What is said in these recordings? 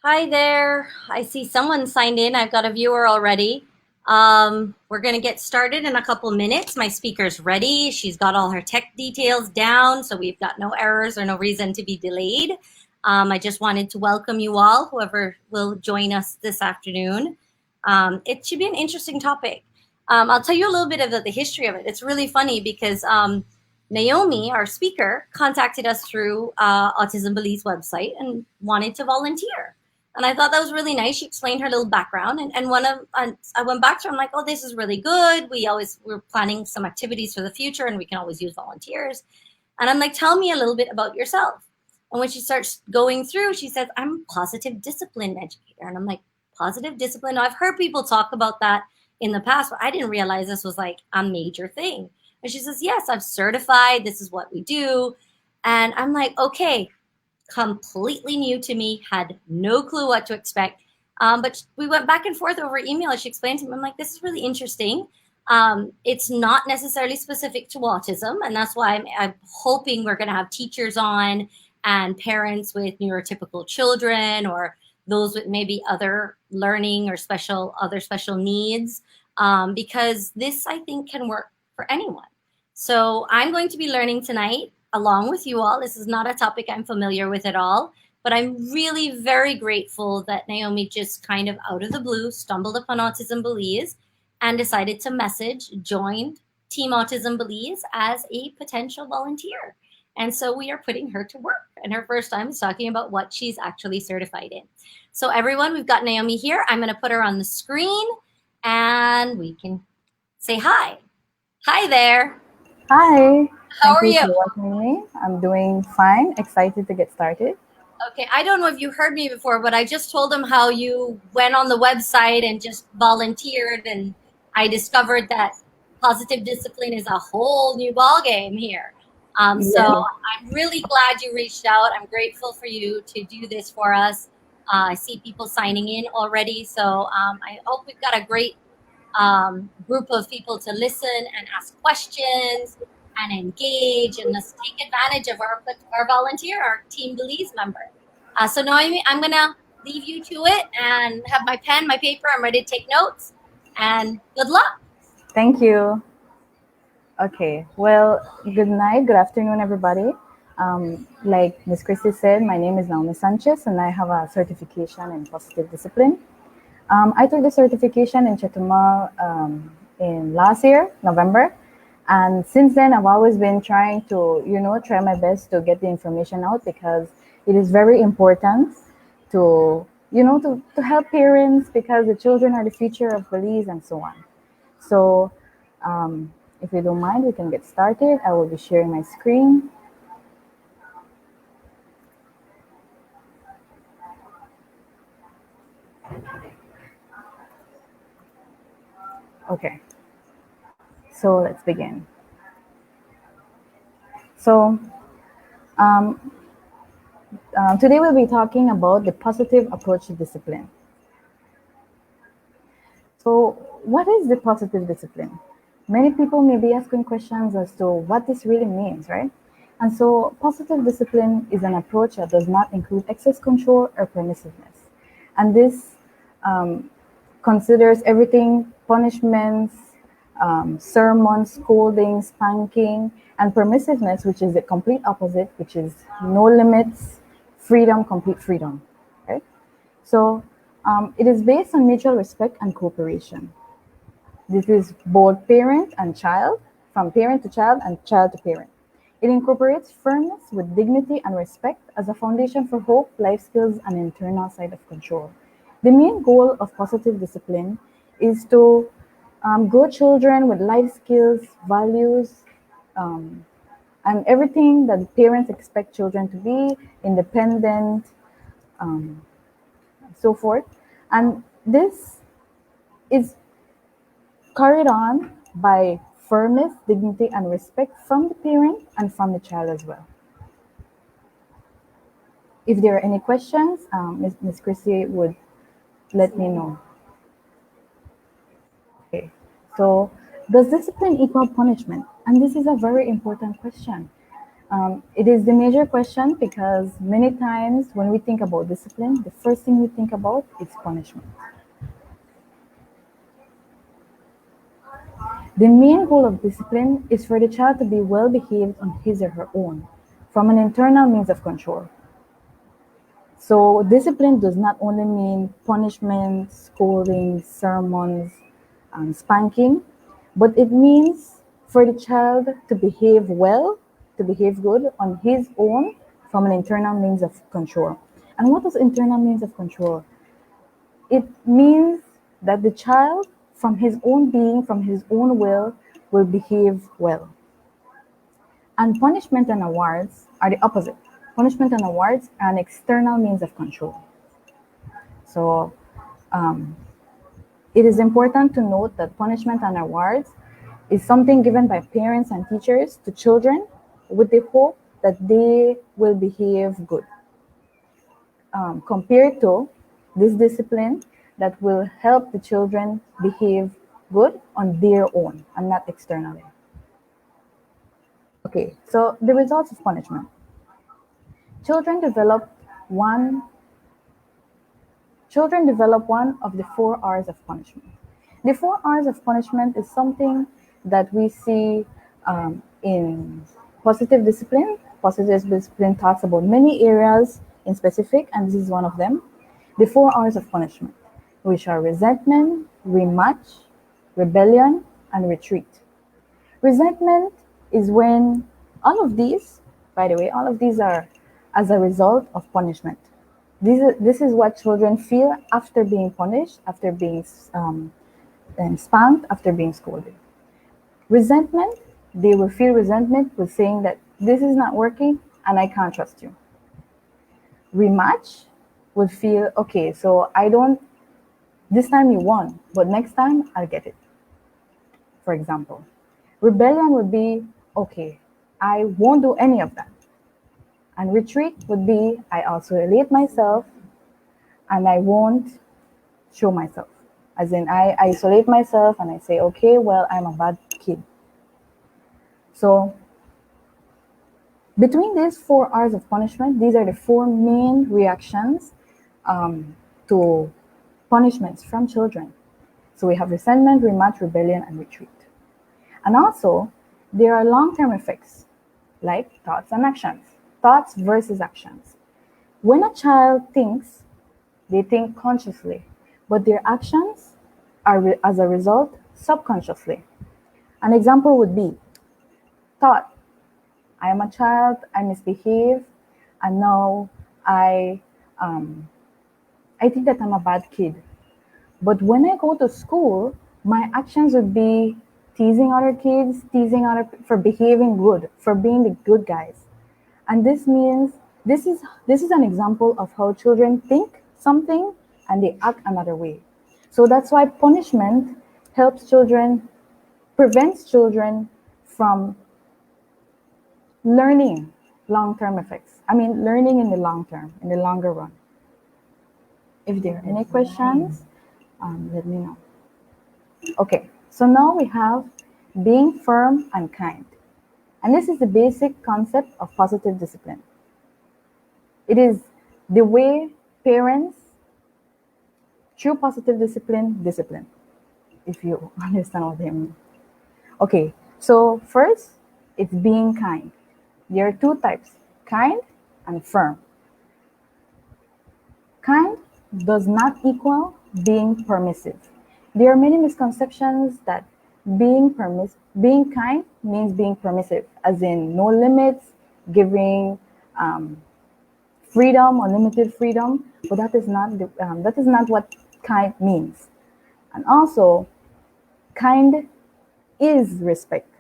Hi there. I see someone signed in. I've got a viewer already. We're going to get started in a couple minutes. My speaker's ready. She's got all her tech details down, so we've got no errors or no reason to be delayed. I just wanted to welcome you all, whoever will join us this afternoon. It should be an interesting topic. I'll tell you a little bit of the history of it. It's really funny because Naomi, our speaker, contacted us through Autism Belize website and wanted to volunteer. And I thought that was really nice. She explained her little background, and I went back to her. I'm like, oh, this is really good. We're planning some activities for the future, and we can always use volunteers. And I'm like, tell me a little bit about yourself. And when she starts going through, she says, I'm a positive discipline educator. And I'm like, positive discipline? Now, I've heard people talk about that in the past, but I didn't realize this was like a major thing. And she says, yes, I've certified. This is what we do. And I'm like, okay, completely new to me, had no clue what to expect. But we went back and forth over email. She explained to me, I'm like, this is really interesting. It's not necessarily specific to autism. And that's why I'm hoping we're going to have teachers on and parents with neurotypical children or those with maybe other learning or other special needs, because this, I think, can work for anyone. So I'm going to be learning tonight along with you all. This is not a topic I'm familiar with at all, but I'm really very grateful that Naomi just kind of out of the blue stumbled upon Autism Belize and decided to joined Team Autism Belize as a potential volunteer. And so we are putting her to work. And her first time is talking about what she's actually certified in. So everyone, we've got Naomi here. I'm going to put her on the screen and we can say hi. Hi there. Hi, How thank are you you? for welcoming me. I'm doing fine, excited to get started. Okay, I don't know if you heard me before, but I just told them how you went on the website and just volunteered, and I discovered that positive discipline is a whole new ballgame here. So Yes, I'm really glad you reached out. I'm grateful for you to do this for us. I see people signing in already, so I hope we've got a great group of people to listen and ask questions and engage, and let's take advantage of our volunteer, our Team Belize member. So Noemi, I'm gonna leave you to it and have my pen, my paper. I'm ready to take notes. And good luck. thank you. Okay, well, good night, good afternoon, everybody. Like Ms. Christie said, my name is Naomi Sanchez, and I have a certification in positive discipline. I took the certification in Chetumal in last year, November. And since then, I've always been trying to, try my best to get the information out because it is very important to, to help parents because the children are the future of Belize and so on. So if you don't mind, we can get started. I will be sharing my screen. Okay, so let's begin. So today we'll be talking about the positive approach to discipline. So what is the positive discipline? Many people may be asking questions as to what this really means, right? And so positive discipline is an approach that does not include excess control or permissiveness. And this considers everything punishments, sermons, scolding, spanking, and permissiveness, which is the complete opposite, which is no limits, freedom, complete freedom. Right? So it is based on mutual respect and cooperation. This is both parent and child, from parent to child and child to parent. It incorporates firmness with dignity and respect as a foundation for hope, life skills, and internal side of control. The main goal of positive discipline is to grow children with life skills, values, um, and everything that parents expect children to be independent, um, so forth. And this is carried on by firmness, dignity, and respect from the parent and from the child as well. If there are any questions, Ms. Chrissy would let me know. Okay, so does discipline equal punishment? And this is a very important question. It is the major question because many times when we think about discipline, the first thing we think about is punishment. The main goal of discipline is for the child to be well behaved on his or her own from an internal means of control. So, discipline does not only mean punishment, scolding, sermons, and spanking, but it means for the child to behave well, to behave good on his own from an internal means of control. And what is internal means of control? It means that the child, from his own being, from his own will behave well. And punishment and awards are the opposite. Punishment and awards are an external means of control. So um, it is important to note that punishment and awards is something given by parents and teachers to children with the hope that they will behave good, compared to this discipline that will help the children behave good on their own and not externally. Okay, so the results of punishment. Children develop one Children develop one of the 4 R's of punishment. The 4 R's of punishment is something that we see in positive discipline. Positive discipline talks about many areas in specific, and this is one of them. The 4 R's of punishment, which are resentment, rematch, rebellion, and retreat. Resentment is when all of these, by the way, all of these are as a result of punishment. This is what children feel after being punished, after being spanked, after being scolded. Resentment, they will feel resentment with saying that this is not working and I can't trust you. Rematch would feel, okay, so this time you won, but next time I'll get it, for example. Rebellion would be, okay, I won't do any of that. And retreat would be, I isolate myself and I won't show myself. As in, I isolate myself and I say, okay, well, I'm a bad kid. So, between these 4 R's of punishment, these are the 4 main reactions to punishments from children. So, we have resentment, rematch, rebellion, and retreat. And also, there are long-term effects like thoughts and actions. Thoughts versus actions. When a child thinks, they think consciously, but their actions are as a result subconsciously. An example would be thought, I am a child, I misbehave, and now I think that I'm a bad kid. But when I go to school, my actions would be teasing other kids, for behaving good, for being the good guys. And this means this is an example of how children think something and they act another way. So that's why punishment prevents children from learning long-term effects. I mean, learning in the long term, in the longer run. If there are any questions, let me know. Okay, so now we have being firm and kind. And this is the basic concept of positive discipline. It is the way parents, through positive discipline, if you understand what I mean. Okay, so first, it's being kind. There are 2 types, kind and firm. Kind does not equal being permissive. There are many misconceptions that being kind means being permissive, as in no limits, giving freedom, unlimited freedom, but that is not what kind means. And also, kind is respect.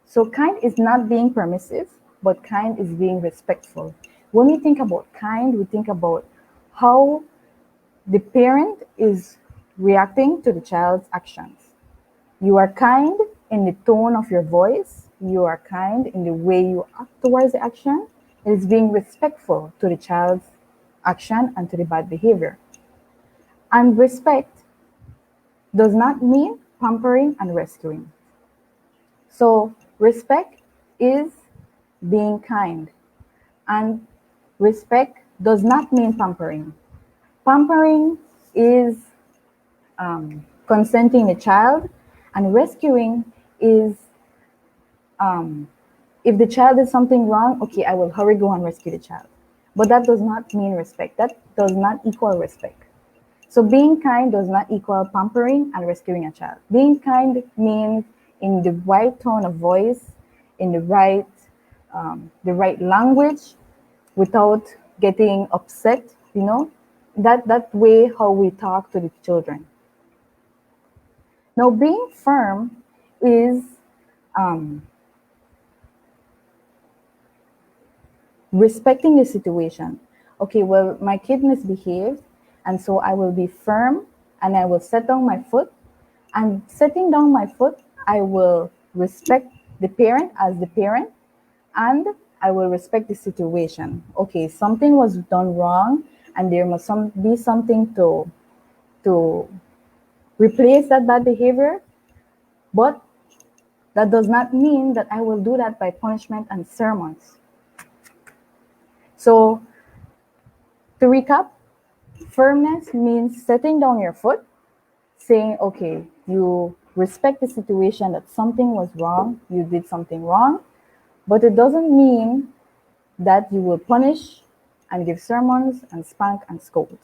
So kind is not being permissive, but kind is being respectful. When we think about kind, we think about how the parent is reacting to the child's actions. You are kind in the tone of your voice. You are kind in the way you act towards the action. It is being respectful to the child's action and to the bad behavior. And respect does not mean pampering and rescuing. So respect is being kind. And respect does not mean pampering. Pampering is consenting the child, and rescuing is if the child did something wrong, okay, I will hurry go and rescue the child. But that does not mean respect. That does not equal respect. So being kind does not equal pampering and rescuing a child. Being kind means in the right tone of voice, in the right language, without getting upset. That way how we talk to the children. Now, being firm is respecting the situation. Okay, well, my kid misbehaved, and so I will be firm and I will set down my foot. And setting down my foot, I will respect the parent as the parent, and I will respect the situation. Okay, something was done wrong, and there must be something to replace that bad behavior, but that does not mean that I will do that by punishment and sermons. So, to recap, firmness means setting down your foot, saying, okay, you respect the situation that something was wrong, you did something wrong, but it doesn't mean that you will punish and give sermons and spank and scold.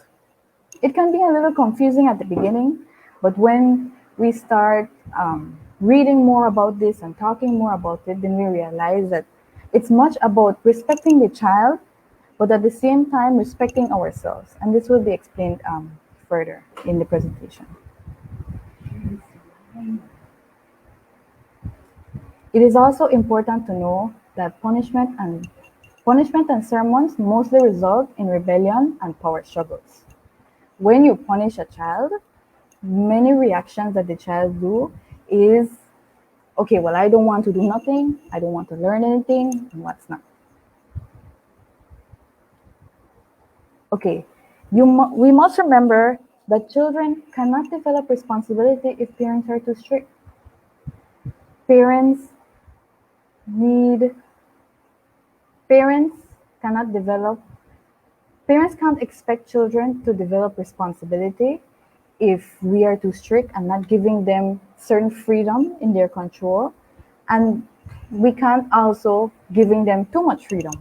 It can be a little confusing at the beginning, but when we start reading more about this and talking more about it, then we realize that it's much about respecting the child, but at the same time respecting ourselves. And this will be explained further in the presentation. It is also important to know that punishment and sermons mostly result in rebellion and power struggles. When you punish a child, many reactions that the child do is, okay, well, I don't want to do nothing, I don't want to learn anything, and what's not. Okay, we must remember that children cannot develop responsibility if parents are too strict. Parents need, parents cannot develop, parents can't expect children to develop responsibility if we are too strict and not giving them certain freedom in their control. And we can't also giving them too much freedom.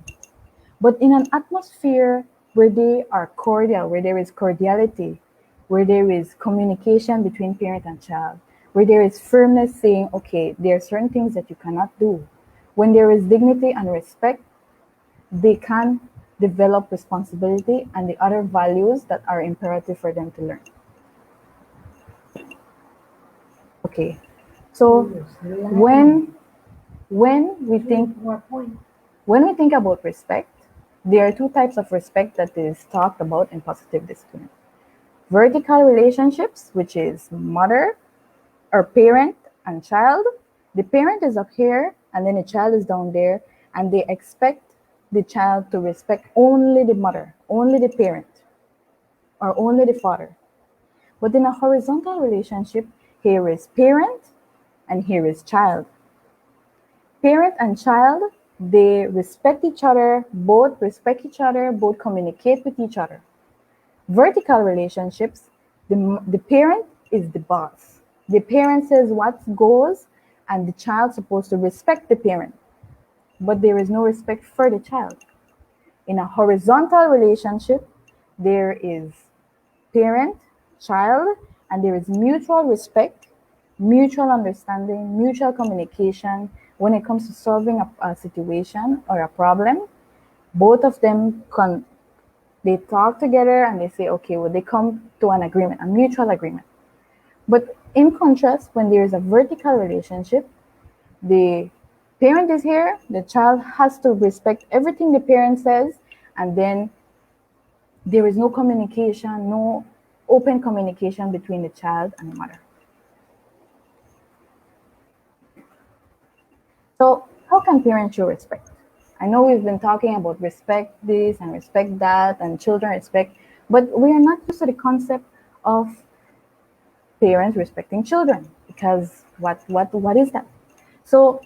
But in an atmosphere where they are cordial, where there is cordiality, where there is communication between parent and child, where there is firmness saying, okay, there are certain things that you cannot do. When there is dignity and respect, they can develop responsibility and the other values that are imperative for them to learn. Okay, so when we think about respect, there are two types of respect that is talked about in positive discipline. Vertical relationships, which is mother or parent and child. The parent is up here and then the child is down there, and they expect the child to respect only the mother, only the parent, or only the father. But in a horizontal relationship, here is parent and here is child. Parent and child, they respect each other, both respect each other, both communicate with each other. Vertical relationships, the parent is the boss. The parent says what goes, and the child is supposed to respect the parent. But there is no respect for the child. In a horizontal relationship, there is parent, child, and there is mutual respect, mutual understanding, mutual communication. When it comes to solving a situation or a problem, both of them they talk together and they say, okay, well, they come to an agreement, a mutual agreement. But in contrast, when there is a vertical relationship, the parent is here, the child has to respect everything the parent says, and then there is no communication, no open communication between the child and the mother. So how can parents show respect? I know we've been talking about respect this and respect that and children respect, but we are not used to the concept of parents respecting children, because what is that? So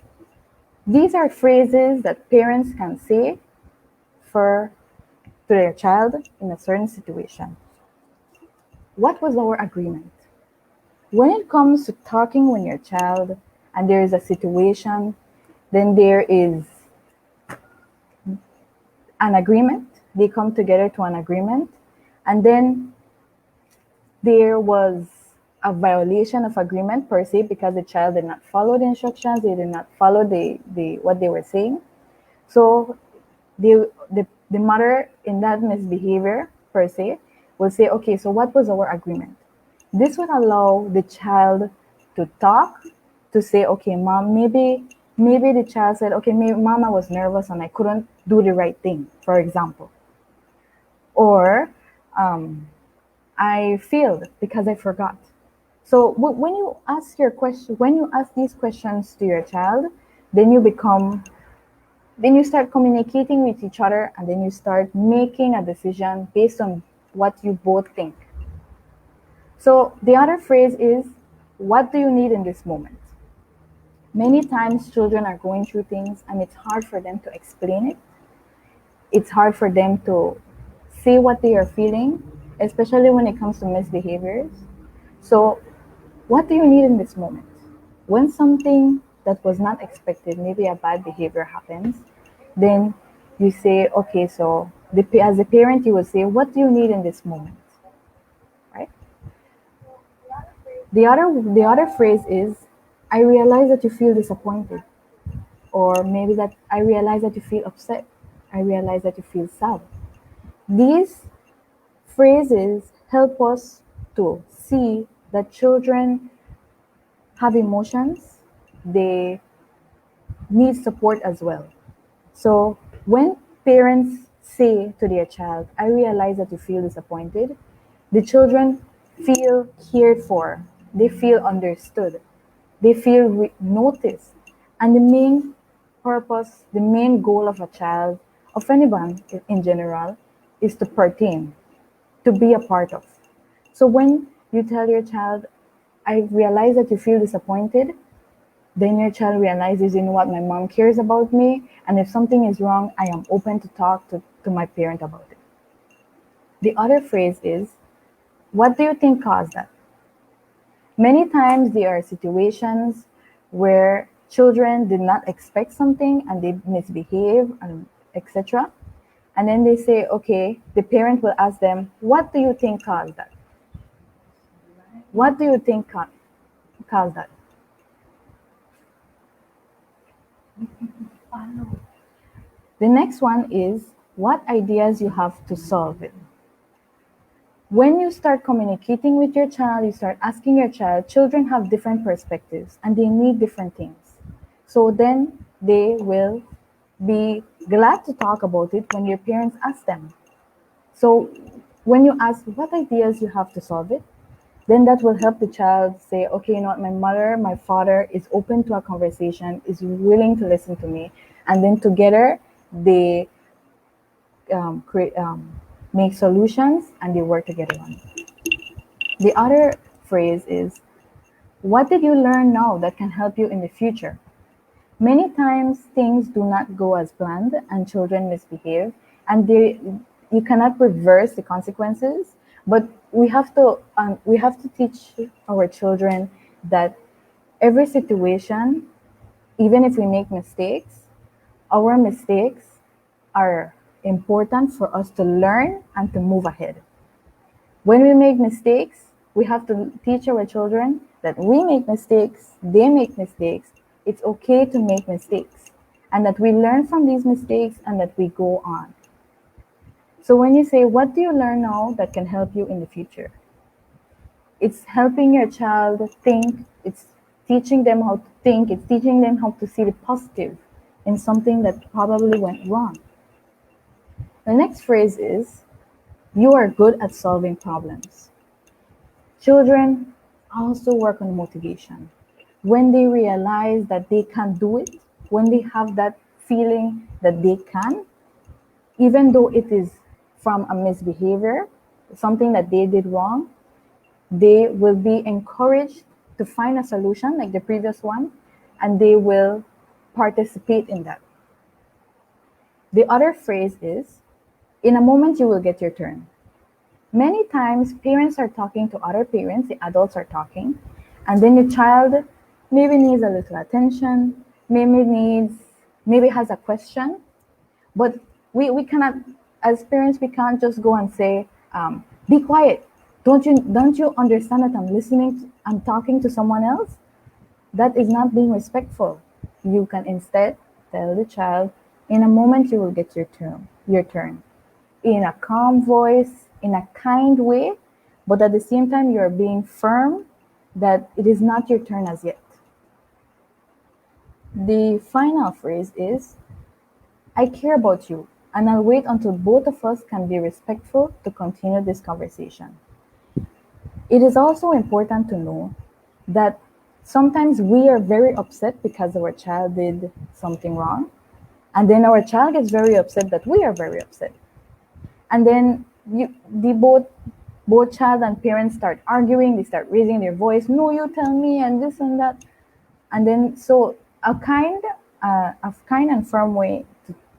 These are phrases that parents can say for to their child in a certain situation. What was our agreement? When it comes to talking with your child and there is a situation, then there is an agreement. They come together to an agreement, and then there was a violation of agreement per se because the child did not follow the instructions, they did not follow the what they were saying. So the mother in that misbehavior per se will say, okay, so what was our agreement? This would allow the child to talk, to say, okay, mom, maybe the child said, okay, maybe mom, I was nervous and I couldn't do the right thing, for example. Or I failed because I forgot. So when you ask your question, when you ask these questions to your child, then then you start communicating with each other, and then you start making a decision based on what you both think. So the other phrase is, what do you need in this moment? Many times children are going through things and it's hard for them to explain it. It's hard for them to say what they are feeling, especially when it comes to misbehaviors. So what do you need in this moment? When something that was not expected, maybe a bad behavior happens, then you say, okay, so as a parent, you will say, what do you need in this moment? Right? The other phrase is, I realize that you feel disappointed, or maybe that I realize that you feel upset. I realize that you feel sad. These phrases help us to see that children have emotions. They need support as well. So when parents say to their child, I realize that you feel disappointed, the children feel cared for, they feel understood, they feel noticed. And the main purpose, the main goal of a child, of anyone in general, is to pertain, to be a part of. So when you tell your child, I realize that you feel disappointed, then your child realizes, you know what, my mom cares about me, and if something is wrong, I am open to talk to my parent about it. The other phrase is, what do you think caused that? Many times there are situations where children did not expect something and they misbehave and etc. And then they say, okay, the parent will ask them, what do you think caused that? What do you think caused that? The next one is, what ideas you have to solve it. When you start communicating with your child, you start asking your child, children have different perspectives and they need different things. So then they will be glad to talk about it when your parents ask them. So when you ask what ideas you have to solve it, then that will help the child say, okay, you know what, my mother, my father is open to a conversation, is willing to listen to me. And then together they create, make solutions and they work together on it. The other phrase is, what did you learn now that can help you in the future? Many times things do not go as planned and children misbehave, and you cannot reverse the consequences, but we have to teach our children that every situation, even if we make mistakes, our mistakes are important for us to learn and to move ahead. When we make mistakes, we have to teach our children that we make mistakes, they make mistakes. It's okay to make mistakes, and that we learn from these mistakes and that we go on. So when you say, what do you learn now that can help you in the future? It's helping your child think, it's teaching them how to think, it's teaching them how to see the positive in something that probably went wrong. The next phrase is, you are good at solving problems. Children also work on motivation. When they realize that they can do it, when they have that feeling that they can, even though it is from a misbehavior, something that they did wrong, they will be encouraged to find a solution like the previous one, and they will participate in that. The other phrase is, in a moment you will get your turn. Many times parents are talking to other parents, the adults are talking, and then the child maybe needs a little attention, maybe has a question, but we cannot, as parents, we can't just go and say, be quiet. Don't you understand that I'm talking to someone else? That is not being respectful. You can instead tell the child, in a moment you will get your turn, in a calm voice, in a kind way, but at the same time you are being firm that it is not your turn as yet. The final phrase is, I care about you, and I'll wait until both of us can be respectful to continue this conversation. It is also important to know that sometimes we are very upset because our child did something wrong, and then our child gets very upset that we are very upset. And then both child and parents start arguing, they start raising their voice, no, you tell me, and this and that. And then, so a kind and firm way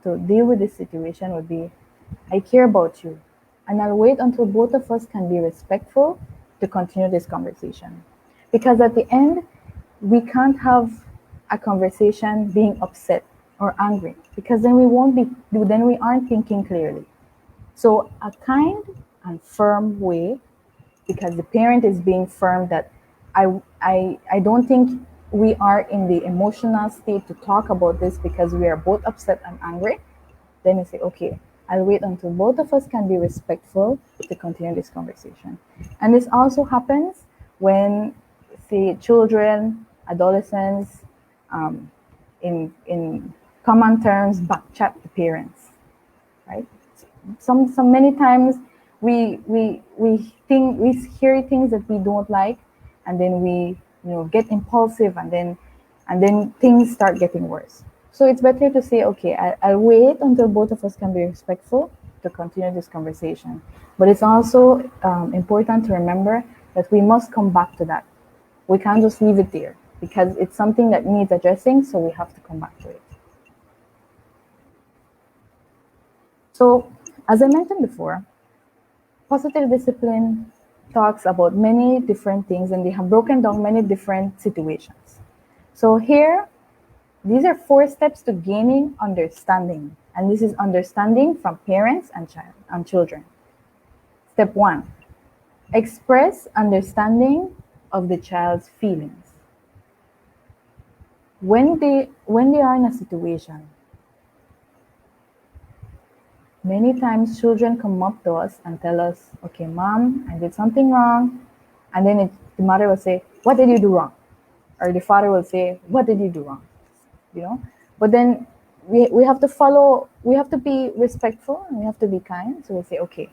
to deal with this situation would be, I care about you, and I'll wait until both of us can be respectful to continue this conversation. Because at the end, we can't have a conversation being upset or angry, because then we aren't thinking clearly. So a kind and firm way, because the parent is being firm that I don't think we are in the emotional state to talk about this because we are both upset and angry. Then you say, okay, I'll wait until both of us can be respectful to continue this conversation. And this also happens when, say, children, adolescents, um, in common terms, backchat the parents, right? Some many times we hear things that we don't like, and then we get impulsive, and then things start getting worse. So it's better to say, okay, I'll wait until both of us can be respectful to continue this conversation. But it's also important to remember that we must come back to that. We can't just leave it there because it's something that needs addressing, so we have to come back to it. So, as I mentioned before, positive discipline talks about many different things, and they have broken down many different situations. So here, these are 4 steps to gaining understanding, and this is understanding from parents and children. Step 1, express understanding of the child's feelings. When they are in a situation, many times children come up to us and tell us, okay, mom, I did something wrong. And then the mother will say, what did you do wrong? Or the father will say, what did you do wrong? But then we have to be respectful, and we have to be kind. So we say, okay,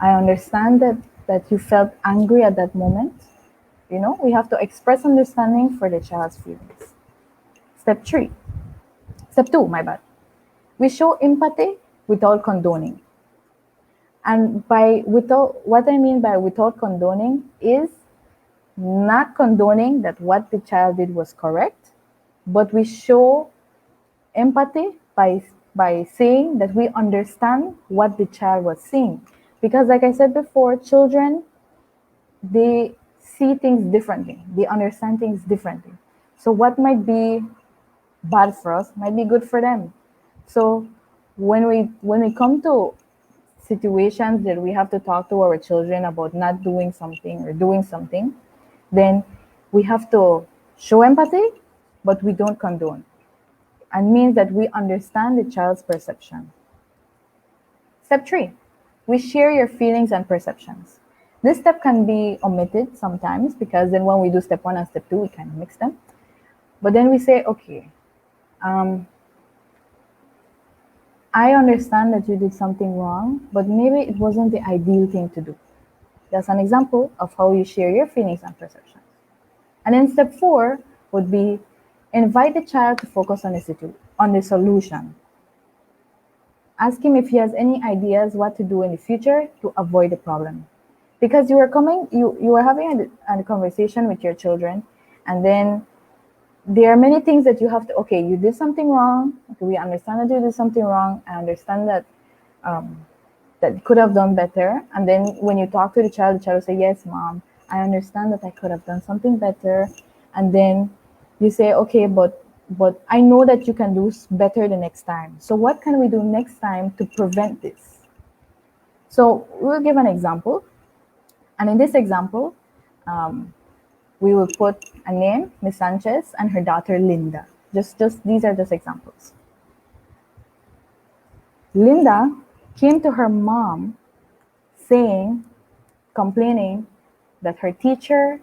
I understand that you felt angry at that moment. We have to express understanding for the child's feelings. Step 2, my bad. We show empathy without condoning. And what I mean by without condoning is not condoning that what the child did was correct, but we show empathy by saying that we understand what the child was seeing. Because like I said before, children, they see things differently. They understand things differently. So what might be bad for us might be good for them. So when we come to situations that we have to talk to our children about not doing something or doing something, then we have to show empathy, but we don't condone. And means that we understand the child's perception. Step 3, we share your feelings and perceptions. This step can be omitted sometimes because then when we do step 1 and step 2, we kind of mix them. But then we say, okay, I understand that you did something wrong, but maybe it wasn't the ideal thing to do. That's an example of how you share your feelings and perceptions. And then step 4 would be invite the child to focus on the solution. Ask him if he has any ideas what to do in the future to avoid the problem. Because you are having a conversation with your children, and then there are many things that you have to, okay, you did something wrong. Okay, we understand that you did something wrong. I understand that that you could have done better. And then when you talk to the child will say, yes, mom, I understand that I could have done something better. And then you say, okay, but I know that you can do better the next time. So what can we do next time to prevent this? So we'll give an example. And in this example, we will put a name, Miss Sanchez, and her daughter, Linda. Just these are just examples. Linda came to her mom saying, complaining that her teacher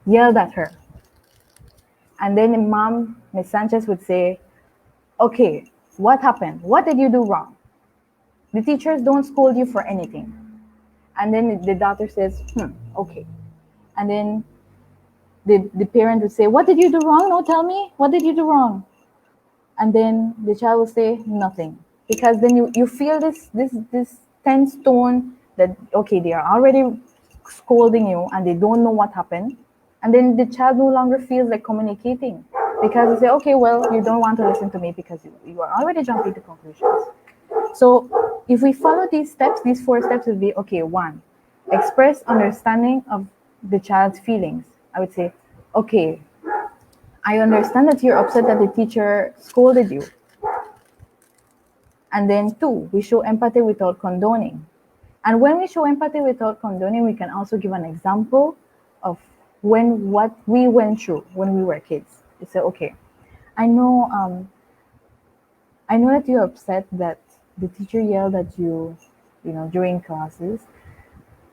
yelled at her. And then mom, Miss Sanchez, would say, okay, what happened? What did you do wrong? The teachers don't scold you for anything. And then the daughter says, okay. And then the parent would say, what did you do wrong? No, tell me, what did you do wrong? And then the child will say nothing. Because then you feel this tense tone that, okay, they are already scolding you and they don't know what happened. And then the child no longer feels like communicating because they say, okay, well, you don't want to listen to me because you are already jumping to conclusions. So if we follow these steps, these 4 steps would be, okay, 1, express understanding of the child's feelings. I would say, okay, I understand that you're upset that the teacher scolded you. And then 2, we show empathy without condoning. And when we show empathy without condoning, we can also give an example of what we went through when we were kids. You say, okay, I know that you're upset that the teacher yelled at you, during classes.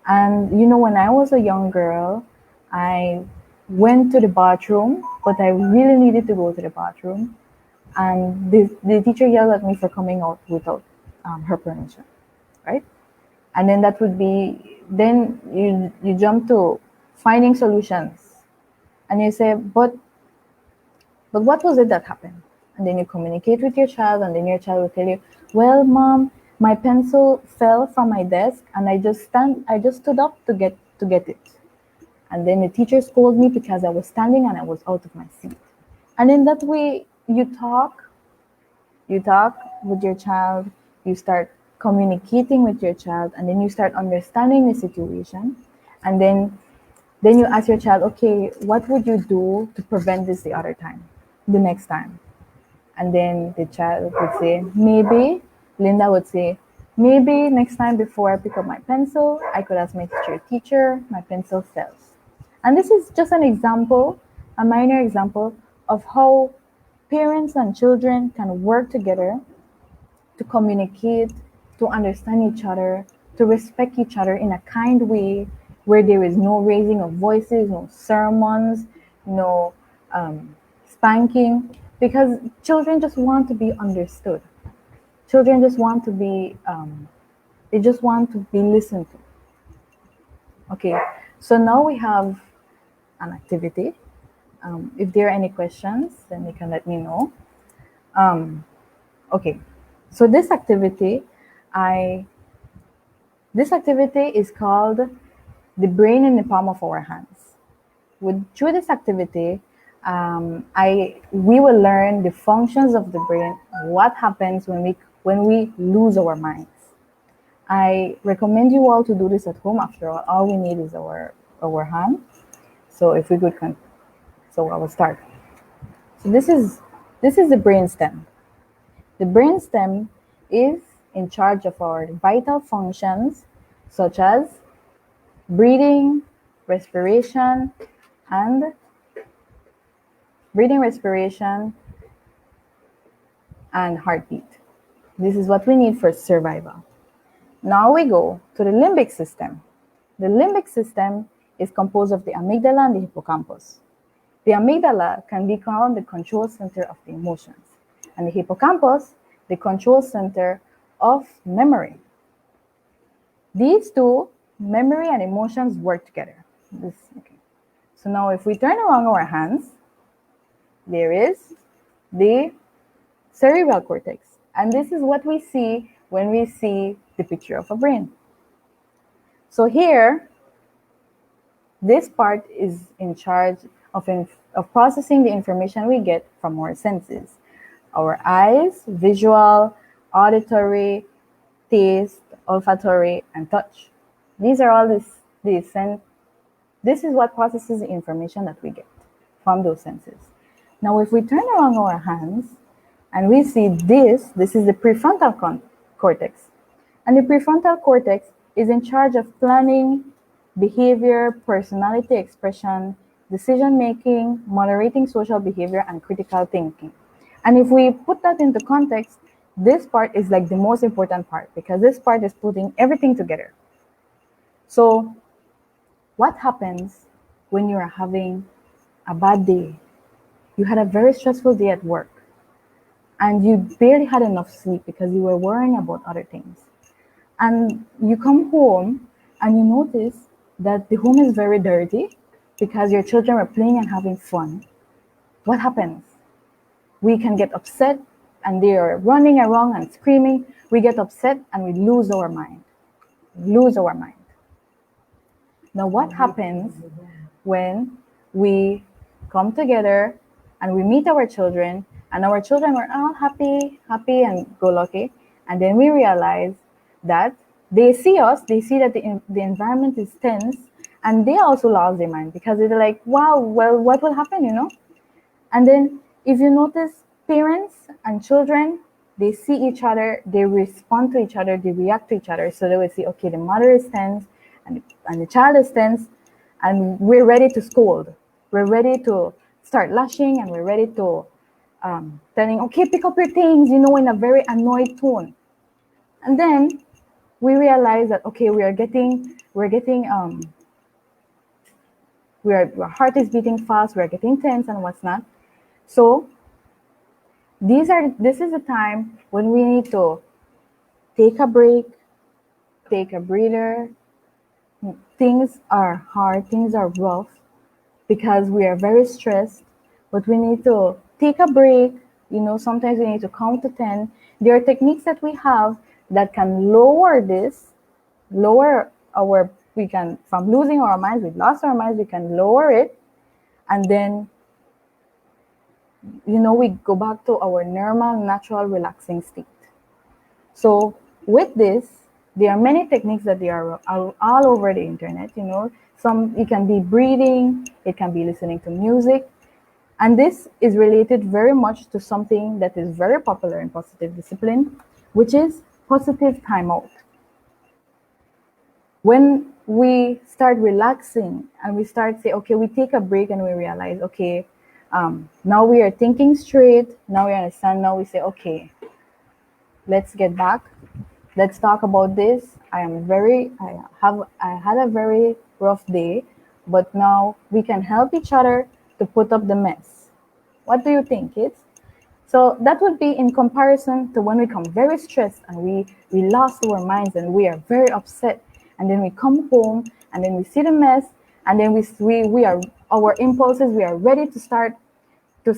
And when I was a young girl, I went to the bathroom, but I really needed to go to the bathroom. And the teacher yelled at me for coming out without her permission, right? And then that would be, then you jump to finding solutions. And you say, but what was it that happened? And then you communicate with your child, and then your child will tell you, well, mom, my pencil fell from my desk, and I just stood up to get it. And then the teacher scolded me because I was standing and I was out of my seat. And in that way, you talk with your child, you start communicating with your child, and then you start understanding the situation. And then you ask your child, okay, what would you do to prevent this the next time? And then the child would say, maybe, Linda would say, maybe next time before I pick up my pencil, I could ask my teacher, my pencil fell. And this is just an example, a minor example of how parents and children can work together to communicate, to understand each other, to respect each other in a kind way where there is no raising of voices, no sermons, no spanking, because children just want to be understood. Children just want to be, they just want to be listened to. Okay, so now we have an activity. If there are any questions, then you can let me know. Okay, so this activity is called the brain in the palm of our hands. Through this activity, we will learn the functions of the brain, what happens when we lose our minds. I recommend you all to do this at home. After all we need is our hand. So if we could, so I will start. So this is the brainstem. The brainstem is in charge of our vital functions such as breathing, respiration, and heartbeat. This is what we need for survival. Now we go to the limbic system. The limbic system is composed of the amygdala and the hippocampus. The amygdala can be called the control center of the emotions, and the hippocampus, the control center of memory. These two, memory and emotions, work together. Okay. So now if we turn around our hands, there is the cerebral cortex. And this is what we see when we see the picture of a brain. So here, this part is in charge of of processing the information we get from our senses. Our eyes, visual, auditory, taste, olfactory, and touch. These are all this is what processes the information that we get from those senses. Now, if we turn around our hands and we see this is the prefrontal cortex. And the prefrontal cortex is in charge of planning, behavior, personality expression, decision making, moderating social behavior, and critical thinking. And if we put that into context, this part is like the most important part because this part is putting everything together. So, what happens when you are having a bad day? You had a very stressful day at work and you barely had enough sleep because you were worrying about other things. And you come home and you notice that the home is very dirty because your children were playing and having fun. What happens? We can get upset and they are running around and screaming. We get upset and we lose our mind. Lose our mind. Now, what happens when we come together and we meet our children and our children are all happy and go lucky, and then we realize that they see us, they see that the environment is tense, and they also lost their mind because they're like, wow, well, what will happen, And then if you notice, parents and children, they see each other, they respond to each other, they react to each other. So they will see, okay, the mother is tense and the child is tense, and we're ready to scold. We're ready to start lashing, and we're ready to telling, okay, pick up your things, in a very annoyed tone. And then we realize that, okay, our heart is beating fast, we're getting tense and what's not. So this is a time when we need to take a break, take a breather. Things are hard, things are rough because we are very stressed, but we need to take a break. Sometimes we need to count to 10. There are techniques that we have that can from losing our minds, we've lost our minds, we can lower it, and then we go back to our normal, natural, relaxing state. So with this, there are many techniques that they are all over the internet. Some, it can be breathing, it can be listening to music, and this is related very much to something that is very popular in positive discipline, which is positive timeout. When we start relaxing and we start say, okay, we take a break and we realize, okay, now we are thinking straight, now we understand, now we say, okay, let's get back, let's talk about this. I had a very rough day, but now we can help each other to put up the mess. What do you think, kids? So that would be in comparison to when we come very stressed and we lost our minds and we are very upset, and then we come home and then we see the mess, and then we are our impulses, we are ready to start to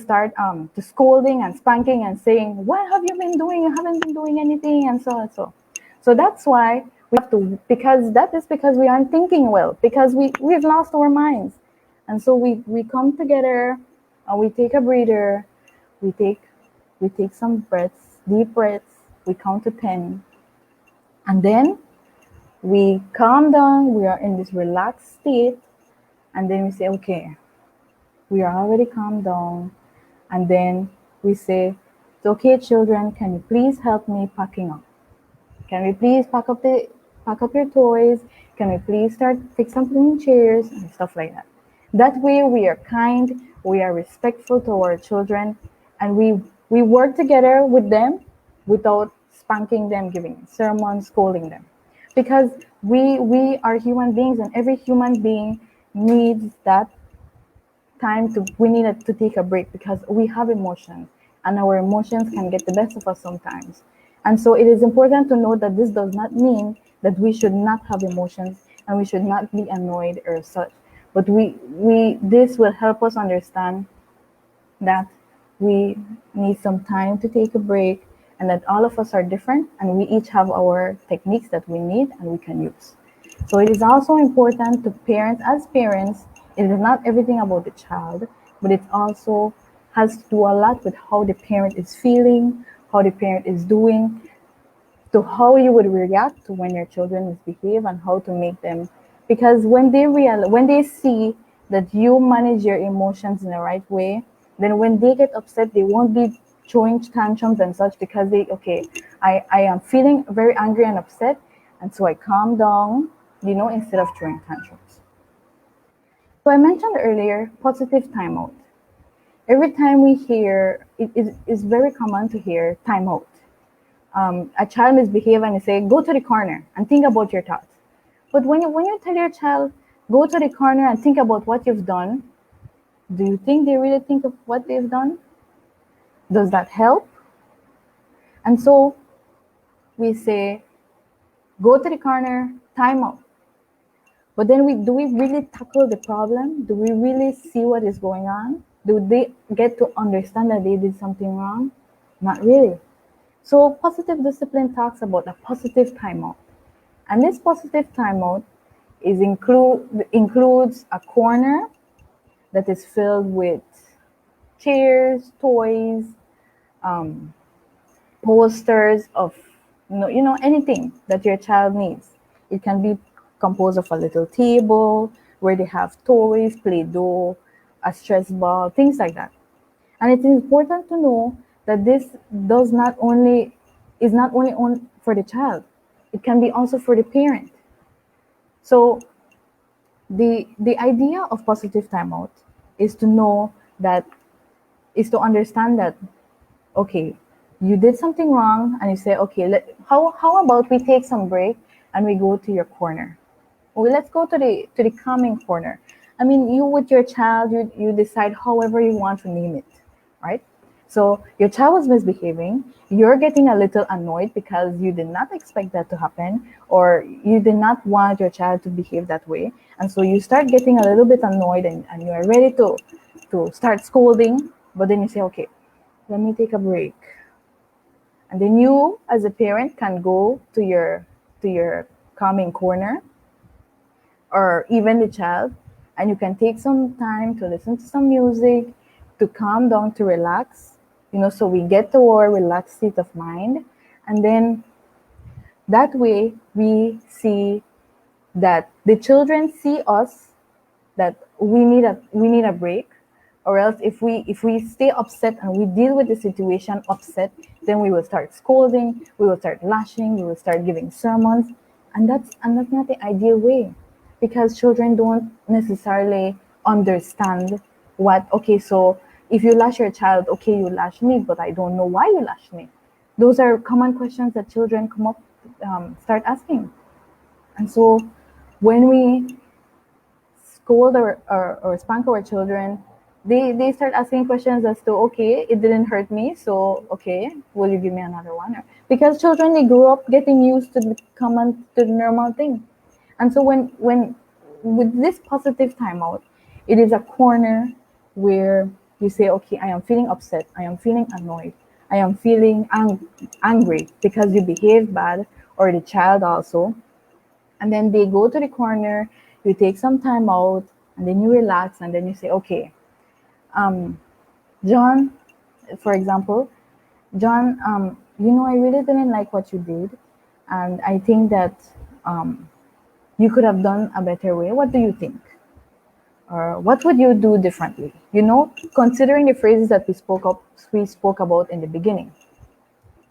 scolding and spanking and saying, what have you been doing? You haven't been doing anything, and so on and so. So that's why we have to, because we aren't thinking well, because we've lost our minds. And so we come together and we take a breather, we take some breaths, deep breaths, we count to 10, and then we calm down, we are in this relaxed state, and then we say, okay, we are already calmed down, and then we say, it's okay, children, can you please help me packing up? Can we please pack up your toys? Can we please start fix something chairs and stuff like that? That way we are kind, we are respectful to our children, and we work together with them without spanking them, giving sermons, scolding them. Because we are human beings, and every human being needs that time we need to take a break because we have emotions, and our emotions can get the best of us sometimes. And so it is important to know that this does not mean that we should not have emotions and we should not be annoyed or such. But this will help us understand that we need some time to take a break, and that all of us are different and we each have our techniques that we need and we can use. So it is also important to parents, as parents, it is not everything about the child. but it also has to do a lot with how the parent is feeling, how the parent is doing, to how you would react to when your children misbehave and how to make them, because when they see that you manage your emotions in the right way, then when they get upset they won't be throwing tantrums and such, because they, okay, I am feeling very angry and upset, and so I calm down, instead of throwing tantrums. So I mentioned earlier positive timeout. Every time we hear it is very common to hear timeout. A child misbehave and you say, go to the corner and think about your thoughts. But when you tell your child, go to the corner and think about what you've done, do you think they really think of what they've done? Does that help? And so we say, go to the corner, time out. But then do we really tackle the problem? Do we really see what is going on? Do they get to understand that they did something wrong? Not really. So positive discipline talks about a positive timeout. And this positive timeout includes a corner that is filled with chairs, toys, um, posters of anything that your child needs. It can be composed of a little table where they have toys, play-doh, a stress ball, things like that. And it's important to know that this does not only is not only on for the child, it can be also for the parent. So the idea of positive timeout is to know that is to understand that, okay, you did something wrong and you say, okay, how about we take some break and we go to your corner. Well, let's go to the calming corner. I mean, you with your child, you decide however you want to name it, right? So your child was misbehaving. You're getting a little annoyed because you did not expect that to happen, or you did not want your child to behave that way. And so you start getting a little bit annoyed, and you are ready to start scolding. But then you say, okay, let me take a break. And then you, as a parent, can go to your calming corner, or even the child, and you can take some time to listen to some music, to calm down, to relax, so we get to our relaxed state of mind. And then that way we see that the children see us, that we need a break, or else if we stay upset and we deal with the situation upset, then we will start scolding, we will start lashing, we will start giving sermons, and that's not the ideal way, because children don't necessarily understand what, okay, so if you lash your child, okay, you lash me, but I don't know why you lash me. Those are common questions that children come up, start asking. And so when we scold or spank our children, they start asking questions as to, okay, it didn't hurt me, so okay, will you give me another one? Because children, they grow up getting used to the normal thing. And so when with this positive timeout, it is a corner where you say, okay, I am feeling upset, I am feeling annoyed, I am feeling angry because you behaved bad, or the child also. And then they go to the corner, you take some time out, and then you relax, and then you say, okay, um, John, for example, John, I really didn't like what you did, and I think that you could have done a better way. What do you think? Or what would you do differently? Considering the phrases that we spoke about in the beginning.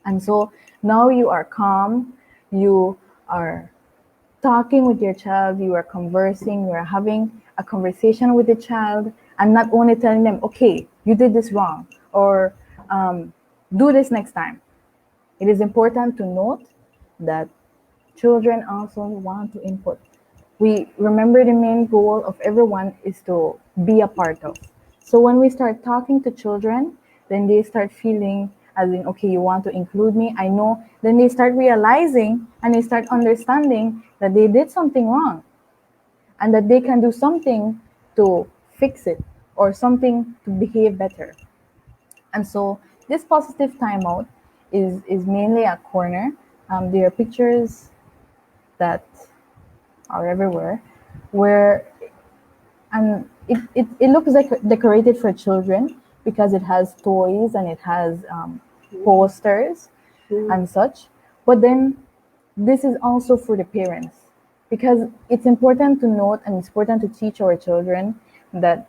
And so now you are calm, you are talking with your child, you are conversing, you are having a conversation with the child, and not only telling them, okay, you did this wrong, or do this next time. It is important to note that children also want to input. We remember the main goal of everyone is to be a part of. So when we start talking to children, then they start feeling as in, okay, you want to include me, I know. Then they start realizing and they start understanding that they did something wrong and that they can do something to fix it or something to behave better. And so this positive timeout is mainly a corner. There are pictures that are everywhere where and it looks like decorated for children because it has toys and it has posters and such. But then this is also for the parents, because it's important to note and it's important to teach our children that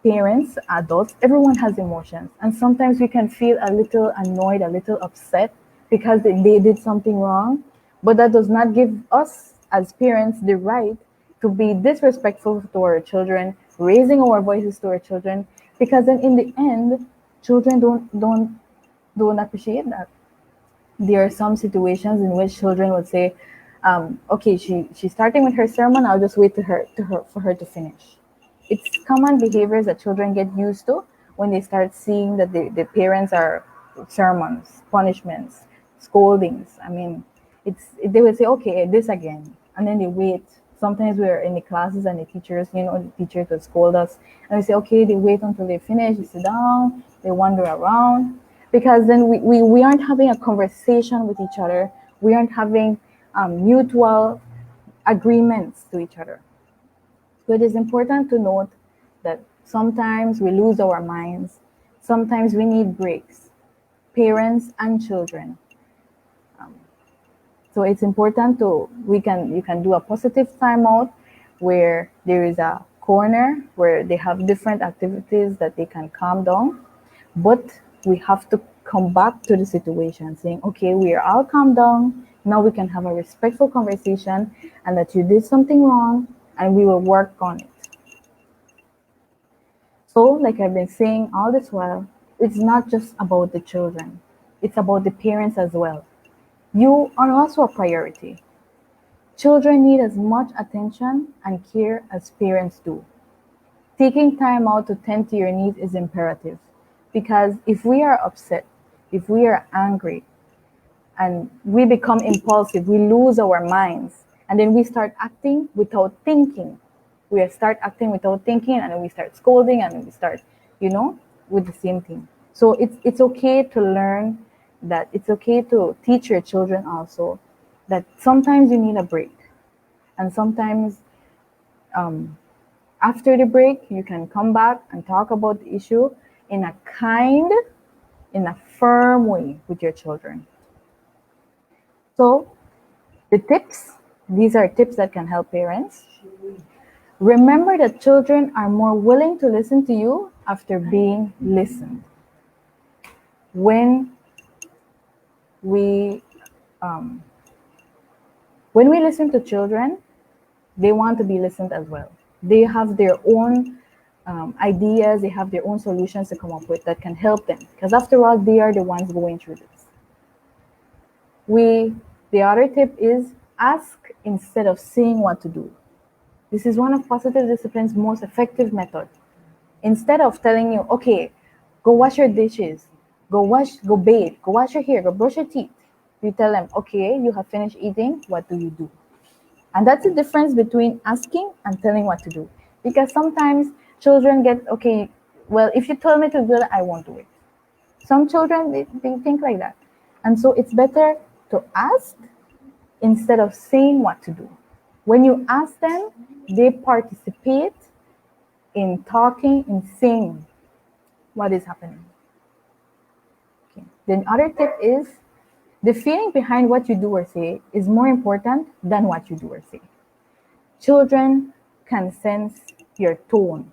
parents, adults, everyone has emotions. And sometimes we can feel a little annoyed, a little upset because they did something wrong. But that does not give us as parents the right to be disrespectful to our children, raising our voices to our children, because then in the end, children don't appreciate that. There are some situations in which children would say, "Okay, she's starting with her sermon. I'll just wait for her to finish." It's common behaviors that children get used to when they start seeing that the parents are sermons, punishments, scoldings. I mean, they will say, "Okay, this again," and then they wait. Sometimes we're in the classes and the teachers, the teachers will scold us, and we say, "Okay," they wait until they finish. They sit down, they wander around, because then we aren't having a conversation with each other. We aren't having mutual agreements to each other. So it is important to note that sometimes we lose our minds. Sometimes we need breaks, parents and children. So it's important to you can do a positive timeout where there is a corner where they have different activities that they can calm down, but we have to come back to the situation saying, okay, we are all calmed down. Now we can have a respectful conversation, and that you did something wrong and we will work on it. So, like I've been saying all this while, it's not just about the children, it's about the parents as well. You are also a priority. Children need as much attention and care as parents do. Taking time out to tend to your needs is imperative, because if we are upset, if we are angry, and we become impulsive, we lose our minds, and then we start acting without thinking. We start acting without thinking, and then we start scolding, and then we start, with the same thing. So it's okay to learn that. It's okay to teach your children also that sometimes you need a break, and sometimes after the break you can come back and talk about the issue in a kind, in a firm way with your children. So the tips, these are tips that can help parents. Remember that children are more willing to listen to you after being listened. When we um, when we listen to children, they want to be listened as well. They have their own ideas, they have their own solutions to come up with that can help them, because after all, they are the ones going through this. The other tip is ask instead of saying what to do. This is one of positive discipline's most effective methods. Instead of telling you, okay, go wash your dishes, go bathe, go wash your hair, go brush your teeth, you tell them, okay, you have finished eating, what do you do? And that's the difference between asking and telling what to do. Because sometimes children get, okay, well, if you tell me to do it, I won't do it. Some children, they think like that. And so it's better to ask instead of saying what to do. When you ask them, they participate in talking, in saying what is happening. Okay. The other tip is the feeling behind what you do or say is more important than what you do or say. Children can sense your tone.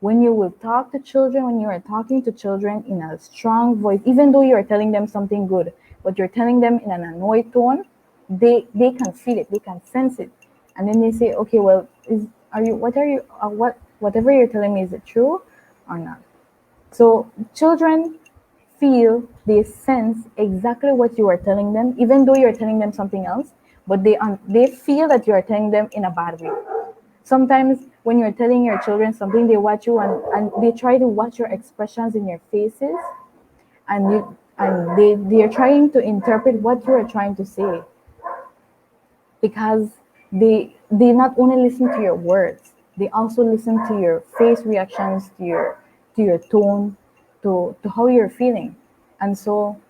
When you will talk to children, when you are talking to children in a strong voice, even though you are telling them something good, but you're telling them in an annoyed tone, they can feel it, they can sense it. And then they say, okay, well, whatever you're telling me, is it true or not? So children feel, they sense exactly what you are telling them, even though you're telling them something else, but they feel that you are telling them in a bad way. Sometimes when you're telling your children something, they watch you and they try to watch your expressions in your faces, and they are trying to interpret what you are trying to say, because they not only listen to your words, they also listen to your face reactions, to your tone, to how you're feeling. And so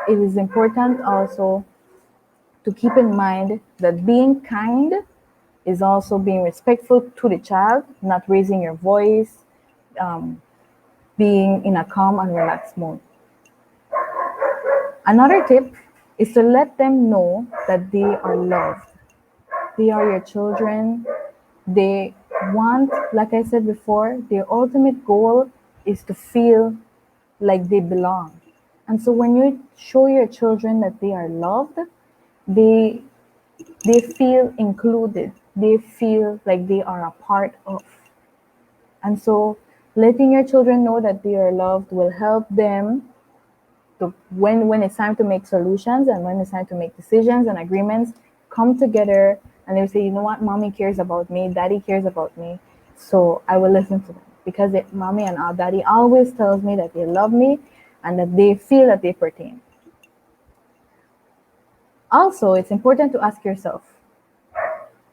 it is important also to keep in mind that being kind is also being respectful to the child, not raising your voice, being in a calm and relaxed mode. Another tip is to let them know that they are loved. They are your children. They want, like I said before, their ultimate goal is to feel like they belong. And so when you show your children that they are loved, they they feel included. They feel like they are a part of. And so letting your children know that they are loved will help them to when it's time to make solutions and when it's time to make decisions and agreements, come together and they say, you know what, mommy cares about me, daddy cares about me, so I will listen to them because mommy and our daddy always tells me that they love me and that they feel that they pertain. Also, it's important to ask yourself,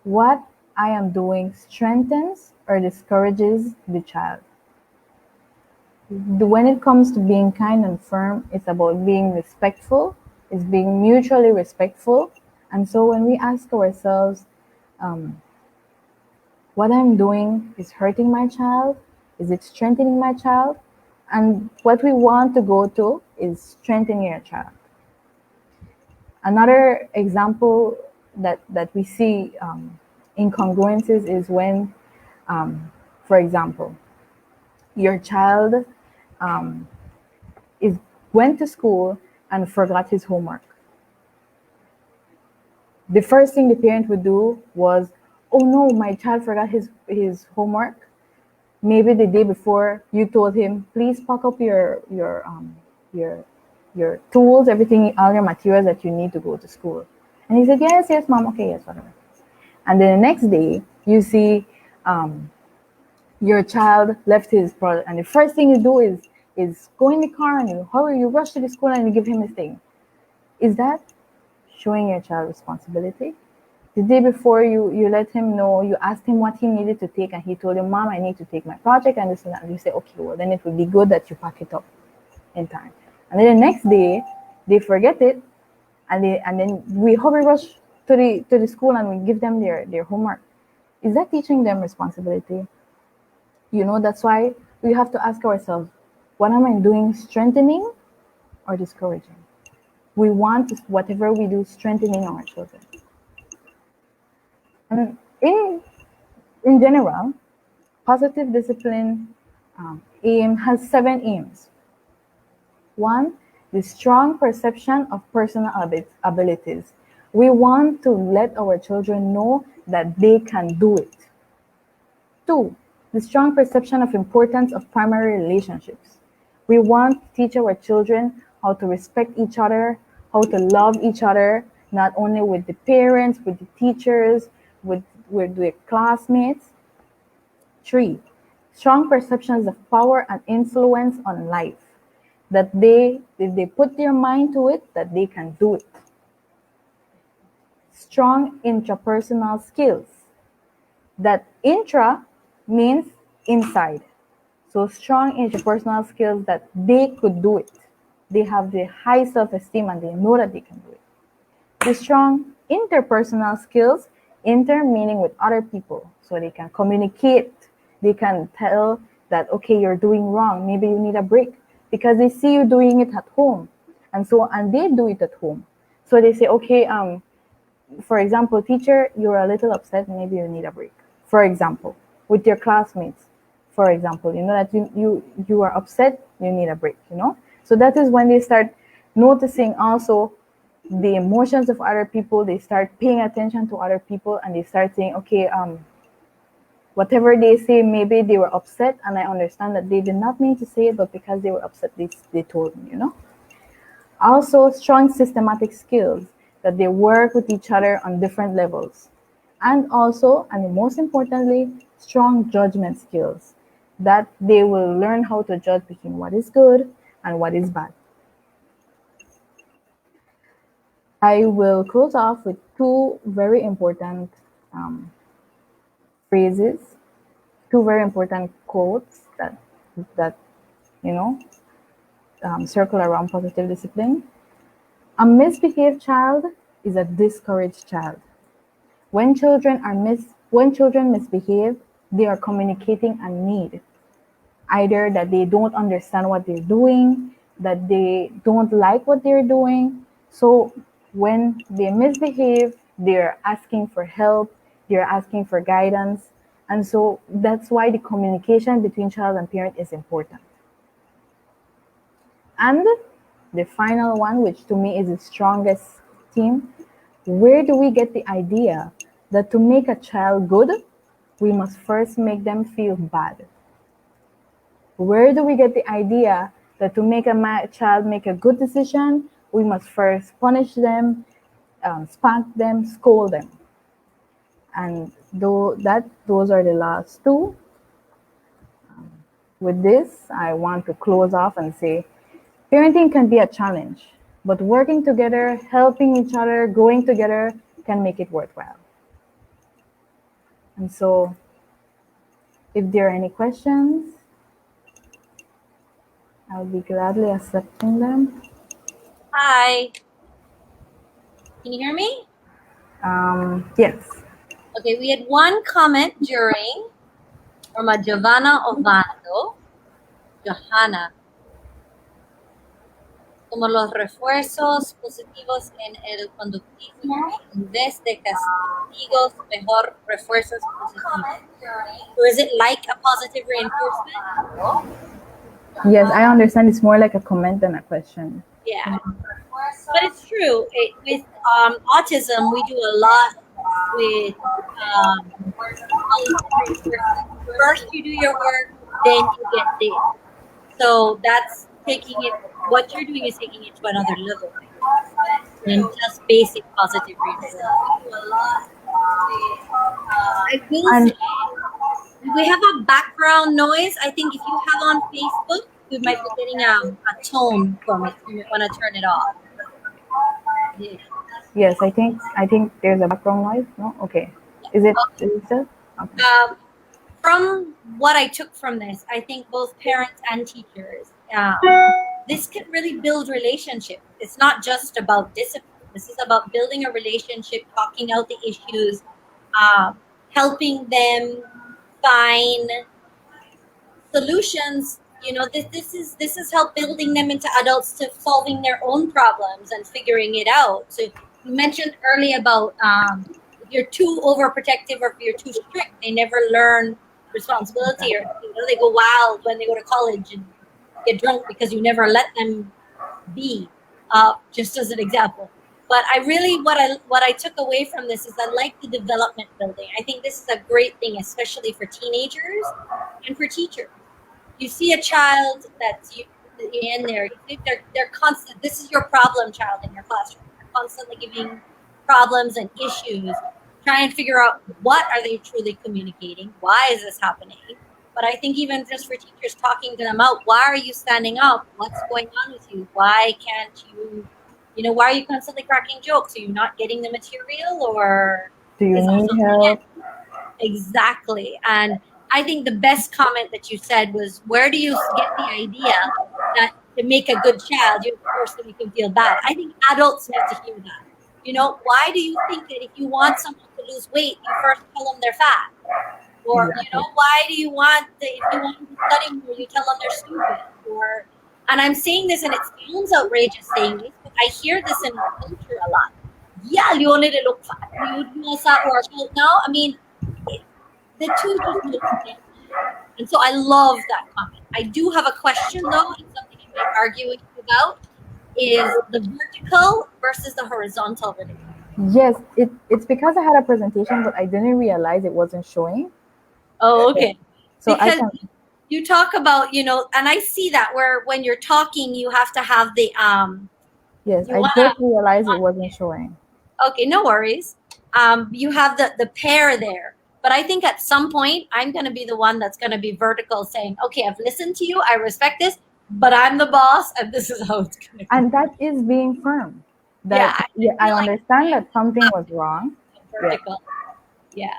what I am doing strengthens or discourages the child? When it comes to being kind and firm, it's about being respectful, it's being mutually respectful. And so when we ask ourselves, um, what I'm doing is hurting my child, is it strengthening my child? And what we want to go to is strengthening your child. Another example that we see incongruences is when, for example, your child um, is went to school and forgot his homework. The first thing the parent would do was, oh no, my child forgot his homework. Maybe the day before you told him, please pack up your your tools, everything, all your materials that you need to go to school. And he said, yes, yes, mom, okay, yes, whatever. And then the next day you see your child left his product, and the first thing you do is go in the car and you hurry, you rush to the school and you give him his thing. Is that showing your child responsibility? The day before you let him know, you asked him what he needed to take and he told you, mom, I need to take my project and this and that. And you say, okay, well then it would be good that you pack it up in time. And then the next day they forget it, and then we hurry rush to the school and we give them their homework. Is that teaching them responsibility? That's why we have to ask ourselves, what am I doing strengthening or discouraging? We want whatever we do strengthening our children. And in general, positive discipline aim has 7 aims. One, the strong perception of personal abilities. We want to let our children know that they can do it. Two, the strong perception of importance of primary relationships. We want to teach our children how to respect each other, how to love each other, not only with the parents, with the teachers, with their classmates. Three, strong perceptions of power and influence on life. That if they put their mind to it, that they can do it. Strong intrapersonal skills. That intra means inside. So strong interpersonal skills that they could do it. They have the high self-esteem and they know that they can do it. The strong interpersonal skills, inter meaning with other people, so they can communicate. They can tell that, okay, you're doing wrong. Maybe you need a break because they see you doing it at home. And they do it at home. So they say, okay, for example, teacher, you're a little upset. Maybe you need a break. For example, with your classmates, for example, that you are upset, you need a break. So that is when they start noticing also the emotions of other people. They start paying attention to other people and they start saying, okay, whatever they say, maybe they were upset and I understand that they did not mean to say it, but because they were upset, they told me. Also, strong systematic skills, that they work with each other on different levels. And also, and most importantly, strong judgment skills, that they will learn how to judge between what is good and what is bad. I will close off with two very important phrases, two very important quotes that circle around positive discipline. A misbehaved child is a discouraged child. When children are When children misbehave, they are communicating a need, either that they don't understand what they're doing, that they don't like what they're doing. So when they misbehave, they're asking for help, they're asking for guidance. And so that's why the communication between child and parent is important. And the final one, which to me is the strongest theme, where do we get the idea that to make a child good, we must first make them feel bad? Where do we get the idea that to make a child make a good decision, we must first punish them, spank them, scold them? And those are the last two. With this, I want to close off and say, parenting can be a challenge, but working together, helping each other, growing together can make it worthwhile. And so, if there are any questions, I'll be gladly accepting them. Hi. Can you hear me? Yes. Okay, we had one comment during from a Giovanna Ovando. Johanna. Como los refuerzos positivos en el conductismo, en vez de castigos, mejor refuerzos positivos. Or is it like a positive reinforcement? Yes, I understand it's more like a comment than a question. Yeah. But it's true. With autism, we do a lot with first you do your work, then you get this. So that's taking it, what you're doing is taking it to another level than just basic positive reinforcement. I will say, we have a background noise. I think if you have on Facebook, we might be getting a tone from it. You might want to turn it off. Yeah. Yes, I think there's a background noise. No, okay. Is it? Okay. From what I took from this, I think both parents and teachers, this can really build relationship. It's not just about discipline. This is about building a relationship, talking out the issues, helping them find solutions. You know, this is help building them into adults to solving their own problems and figuring it out. So you mentioned earlier about if you're too overprotective or if you're too strict, they never learn responsibility, or they go wild when they go to college and get drunk because you never let them be. Just as an example. But I really, what I took away from this is I like the development building. I think this is a great thing, especially for teenagers and for teachers. You see a child that's in there, they're constant. This is your problem child in your classroom. They're constantly giving problems and issues. Try and figure out what are they truly communicating. Why is this happening? But I think even just for teachers, talking to them out, why are you standing up? What's going on with you? Why can't you, why are you constantly cracking jokes? Are you not getting the material, or do you need help? Exactly. And I think the best comment that you said was, where do you get the idea that to make a good child, you're forced to make them feel bad? I think adults need to hear that. Why do you think that if you want someone to lose weight, you first tell them they're fat? Or, why do you want, if you want them to study more, you tell them they're stupid? And I'm saying this, and it sounds outrageous saying this, but I hear this in our culture a lot. Yeah, you wanted to look fat. You must not work out now. I mean, the two just look together. And so I love that comment. I do have a question, though, and something I might argue with you about, is the vertical versus the horizontal vertical. Yes, it's because I had a presentation, but I didn't realize it wasn't showing. Oh, okay. So because you talk about, and I see that where when you're talking, you have to have the yes, I just realized it wasn't showing. Okay, no worries. You have the pair there. But I think at some point, I'm going to be the one that's going to be vertical, saying, okay, I've listened to you. I respect this, but I'm the boss, and this is how it's going to be. And that is being firm. I understand that something was wrong. Vertical. Yeah.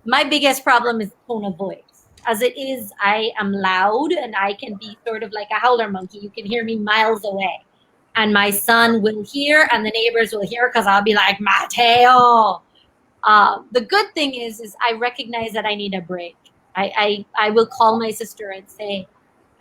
My biggest problem is tone of voice. As it is, I am loud, and I can be sort of like a howler monkey. You can hear me miles away. And my son will hear, and the neighbors will hear, because I'll be like, Mateo. The good thing is I recognize that I need a break. I will call my sister and say,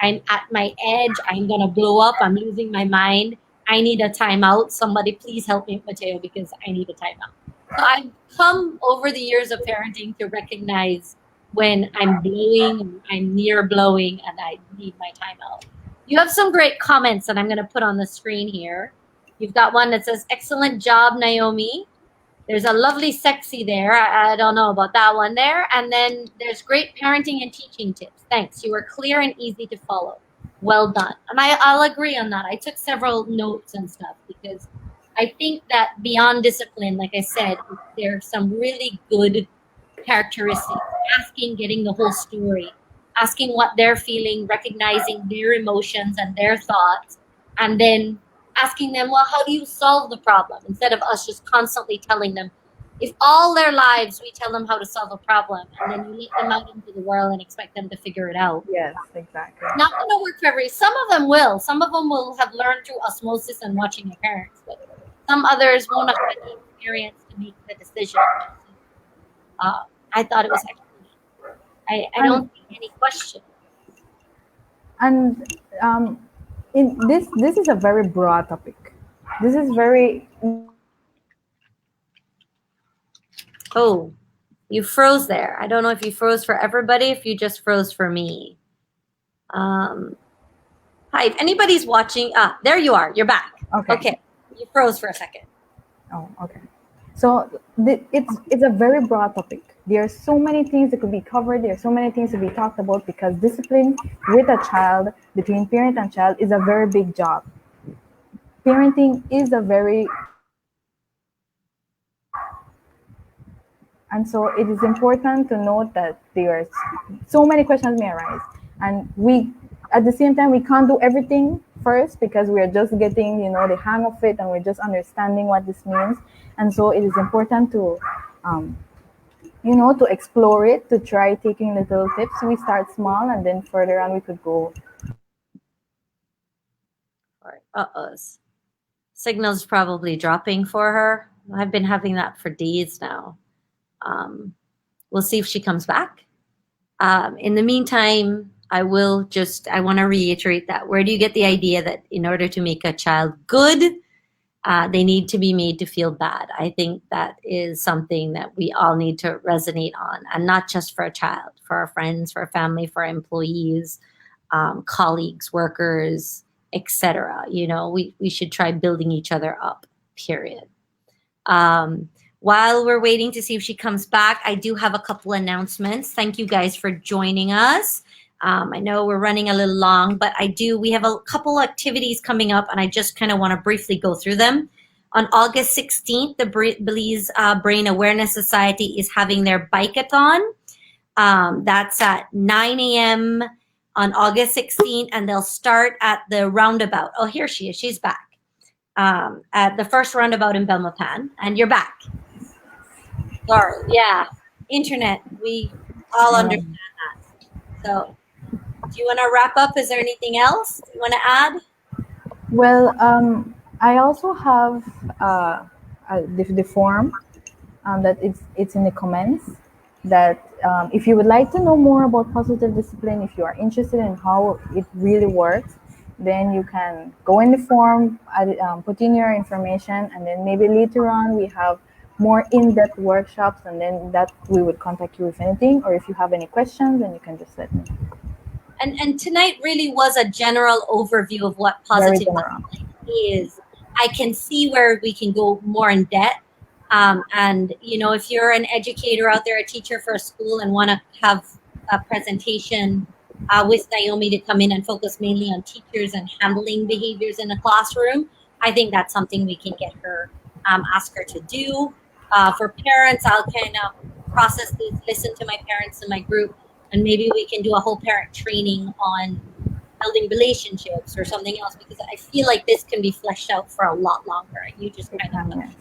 I'm at my edge. I'm going to blow up. I'm losing my mind. I need a timeout. Somebody please help me, Mateo, because I need a timeout. So I've come over the years of parenting to recognize when I'm blowing, I'm near blowing, and I need my timeout. You have some great comments that I'm going to put on the screen here. You've got one that says, excellent job, Naomi. There's a lovely sexy there. I don't know about that one there. And then there's great parenting and teaching tips. Thanks. You were clear and easy to follow. Well done. And I'll agree on that. I took several notes and stuff because I think that beyond discipline, like I said, there's some really good characteristics. Asking, getting the whole story, asking what they're feeling, recognizing their emotions and their thoughts, and then asking them, well, how do you solve the problem? Instead of us just constantly telling them, if all their lives we tell them how to solve a problem and then you let them out into the world and expect them to figure it out. Yes, exactly. Not going to work for every. Some of them will. Some of them will have learned through osmosis and watching their parents, but some others won't have had the experience to make the decision. I thought it was excellent. I don't see any question. And in this is a very broad topic. This is very. Oh, you froze there. I don't know if you froze for everybody, if you just froze for me. Hi, if anybody's watching, there you are. You're back. Okay. You froze for a second. Oh, okay. So it's a very broad topic. There are so many things that could be covered. There are so many things to be talked about because discipline with a child, between parent and child, is a very big job. Parenting is a very, and so it is important to note that there are so many questions may arise, and we, at the same time, we can't do everything first because we are just getting, the hang of it, and we're just understanding what this means. And so it is important to, to explore it, to try taking little tips. We start small, and then further on we could go. All right. Signal's probably dropping for her. I've been having that for days now. We'll see if she comes back. In the meantime, I want to reiterate that. Where do you get the idea that in order to make a child good, they need to be made to feel bad? I think that is something that we all need to resonate on, and not just for a child, for our friends, for our family, for our employees, colleagues, workers, etc. We should try building each other up, period. While we're waiting to see if she comes back, I do have a couple announcements. Thank you guys for joining us. I know we're running a little long, but we have a couple activities coming up, and I just kind of want to briefly go through them. On August 16th, the Belize Brain Awareness Society is having their bike-a-thon. That's at 9 a.m. on August 16th, and they'll start at the roundabout. Oh, here she is. She's back. At the first roundabout in Belmopan, and you're back. Sorry. Yeah. Internet. We all understand that. So, do you want to wrap up? Is there anything else you want to add? Well, I also have the form that it's in the comments, that if you would like to know more about positive discipline, if you are interested in how it really works, then you can go in the form, put in your information, and then maybe later on we have more in-depth workshops, and then that we would contact you if anything, or if you have any questions, then you can just let me know. And tonight really was a general overview of what positive discipline is. I can see where we can go more in depth. And, if you're an educator out there, a teacher for a school, and want to have a presentation with Naomi to come in and focus mainly on teachers and handling behaviors in the classroom, I think that's something we can get her, ask her to do. For parents, I'll kind of process this, listen to my parents in my group, and maybe we can do a whole parent training on building relationships or something else, because I feel like this can be fleshed out for a lot longer. You just kind of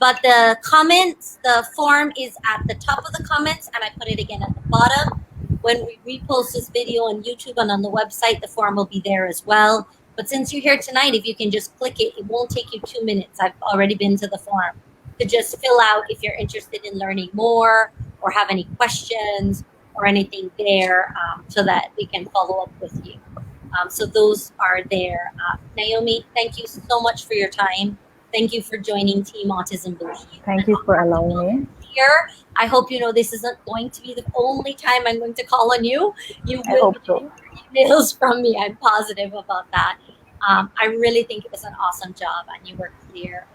But the comments, the form is at the top of the comments, and I put it again at the bottom. When we repost this video on YouTube and on the website, the form will be there as well. But since you're here tonight, if you can just click it, it won't take you 2 minutes. I've already been to the form. to just fill out if you're interested in learning more or have any questions or anything there, so that we can follow up with you. So those are there. Naomi, thank you so much for your time. Thank you for joining Team Autism Belize. Thank you for allowing me. Here, I hope you know this isn't going to be the only time I'm going to call on you. You I will hope be so. getting emails from me. I'm positive about that. I really think it was an awesome job, and you were clear.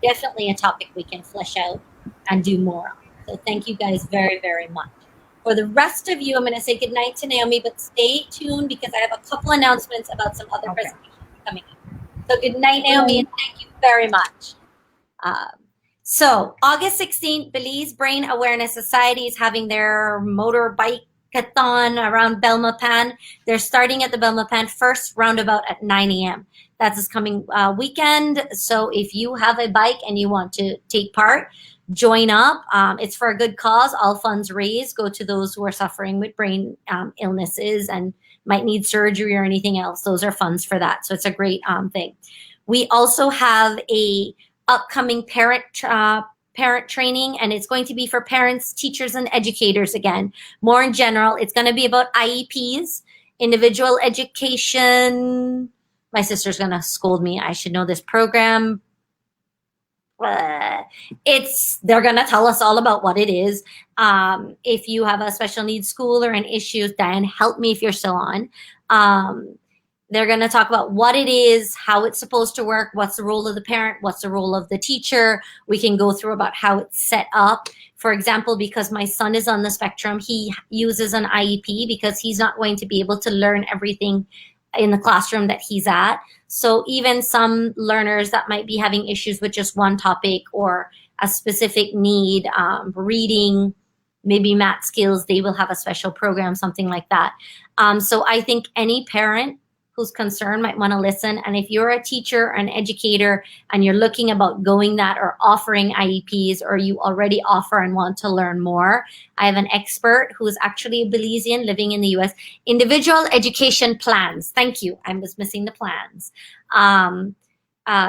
Definitely a topic we can flesh out and do more on. So thank you guys very, very much. For the rest of you, I'm going to say goodnight to Naomi, but stay tuned because I have a couple announcements about some other Okay. presentations coming up. So good night, Good Naomi, and night. thank you very much. So August 16th, Belize Brain Awareness Society is having their motorbike-a-thon around Belmopan. They're starting at the Belmopan first roundabout at 9 a.m. That's this coming weekend. So if you have a bike and you want to take part, join up. It's for a good cause. All funds raised go to those who are suffering with brain illnesses and might need surgery or anything else. Those are funds for that. So it's a great thing. We also have a upcoming parent training, and it's going to be for parents, teachers, and educators again. More in general, it's going to be about IEPs, individual education. My sister's going to scold me. I should know this program. They're going to tell us all about what it is. If you have a special needs school or an issue, Diane, help me if you're still on. They're going to talk about what it is, how it's supposed to work, what's the role of the parent, what's the role of the teacher. We can go through about how it's set up. For example, because my son is on the spectrum, he uses an IEP because he's not going to be able to learn everything in the classroom that he's at. So even some learners that might be having issues with just one topic or a specific need, reading, maybe math skills, they will have a special program, something like that. So I think any parent who's concerned might want to listen. And if you're a teacher or an educator and you're looking about going that or offering IEPs, or you already offer and want to learn more, I have an expert who is actually a Belizean living in the US. Individual education plans. Thank you. I was missing the plans.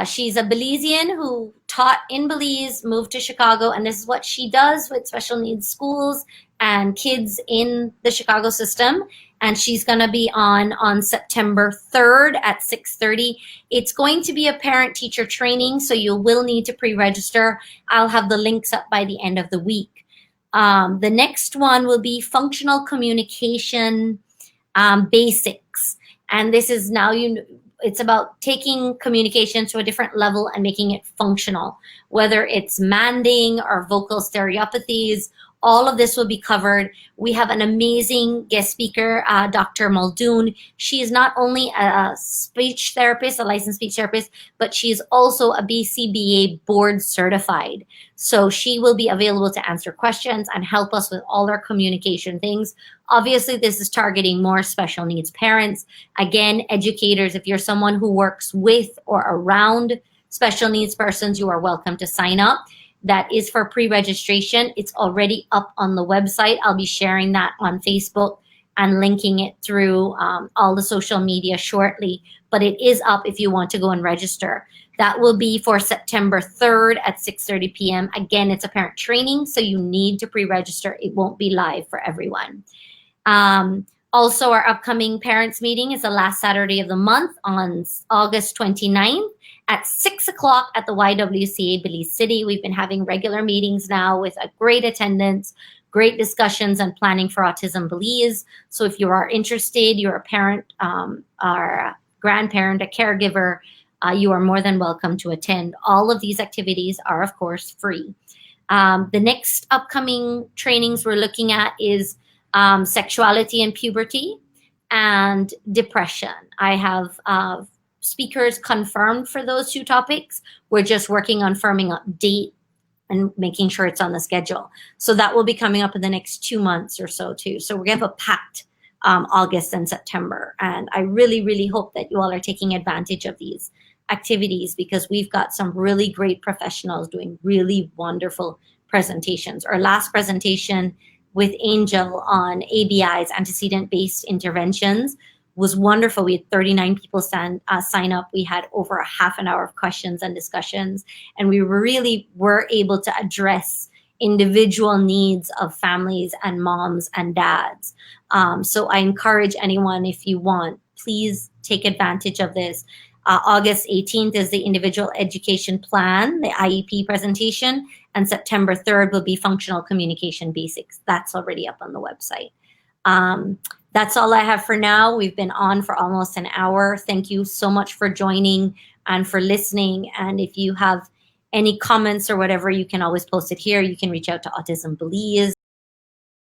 She's a Belizean who taught in Belize, moved to Chicago, and this is what she does with special needs schools and kids in the Chicago system. And she's going to be on September 3rd at 6:30. It's going to be a parent-teacher training, so you will need to pre-register. I'll have the links up by the end of the week. The next one will be functional communication basics. And this is now, it's about taking communication to a different level and making it functional, whether it's manding or vocal stereopathies. All of this will be covered. We have an amazing guest speaker, Dr. Muldoon. She is not only a speech therapist, a licensed speech therapist, but she's also a BCBA board certified. So she will be available to answer questions and help us with all our communication things. Obviously, this is targeting more special needs parents. Again, educators, if you're someone who works with or around special needs persons, you are welcome to sign up. That is for pre-registration. It's already up on the website. I'll be sharing that on Facebook and linking it through all the social media shortly. But it is up if you want to go and register. That will be for September 3rd at 6:30 p.m. Again, it's a parent training, so you need to pre-register. It won't be live for everyone. Also, our upcoming parents meeting is the last Saturday of the month on August 29th. At 6 o'clock at the YWCA Belize City. We've been having regular meetings now with a great attendance, great discussions and planning for Autism Belize. So if you are interested, you're a parent or a grandparent, a caregiver, you are more than welcome to attend. All of these activities are, of course, free. The next upcoming trainings we're looking at is sexuality and puberty and depression. I have speakers confirmed for those two topics. We're just working on firming up date and making sure it's on the schedule. So that will be coming up in the next 2 months or so too. So we're going to have a packed August and September. And I really, really hope that you all are taking advantage of these activities because we've got some really great professionals doing really wonderful presentations. Our last presentation with Angel on ABIs, antecedent-based interventions, was wonderful. We had 39 people sign up. We had over a half an hour of questions and discussions, and we really were able to address individual needs of families and moms and dads. So I encourage anyone, if you want, please take advantage of this. August 18th is the individual education plan, the IEP presentation, and September 3rd will be functional communication basics. That's already up on the website. That's all I have for now. We've been on for almost an hour. Thank you so much for joining and for listening. And if you have any comments or whatever, you can always post it here. You can reach out to Autism Belize.